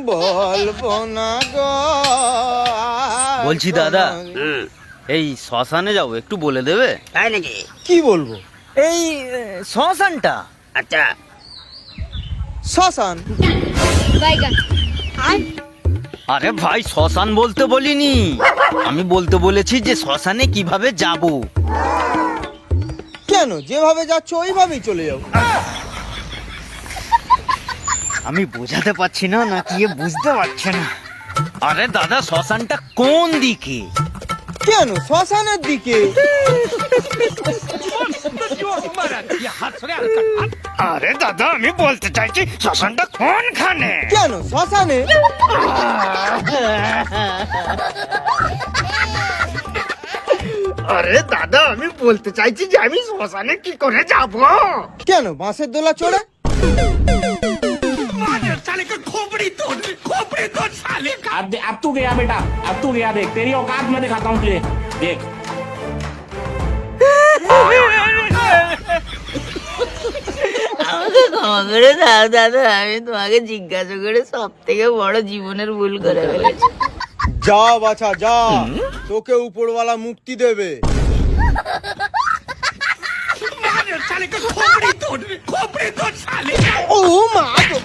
বলবো না গো। বলছি দাদা, এই শ্মশানে যাবো, একটু বলে দেবে? তাই নাকি? কি বলবো? এই শ্মশানটা। আচ্ছা, শ্মশান? আরে ভাই, শ্মশান বলতে বলিনি, আমি বলতে বলেছি যে শ্মশানে কিভাবে যাব। কেন, যেভাবে যাচ্ছ ওইভাবেই চলে যাও। আমি বোঝাতে পারছি না নাকি এ বুঝতে পারছে না? আরে দাদা, শ্মশানটা কোন দিকে? কেন, শ্মশানের দিকে। আরে দাদা, আমি বলতে চাইছি শ্মশানটা কোনখানে? কেন, শ্মশানে? আরে দাদা, আমি বলতে চাইছি যে আমি শ্মশানে কি করে যাব। কেন, বাঁশের দোলা চড়ে? अब तू गया बेटा, अब तू गया। देख तेरी औकात मैं दिखाता हूँ तुझे, देख। আমাকে ক্ষমা করে দাও দাদা, আমি তোমাকে জিজ্ঞাসা করে সব থেকে বড় জীবনের ভুল করে ফেলেছি। যা বাছা যা, তোকে উপরওয়ালা মুক্তি দেবে। ও মা গো।